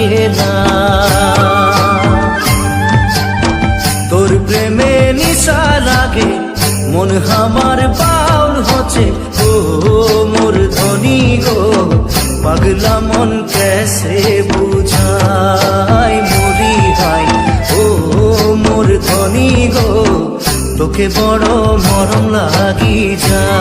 লাগে না। তোর প্রেমে নিশা লাগে মন আমার বাউল হচ্ছে। ও মোর ধনী গো পাগলা মন कैसे বুঝাই মরি ভাই। ও মোর ধনী গো তোকে বড় মরম লাগি যায়।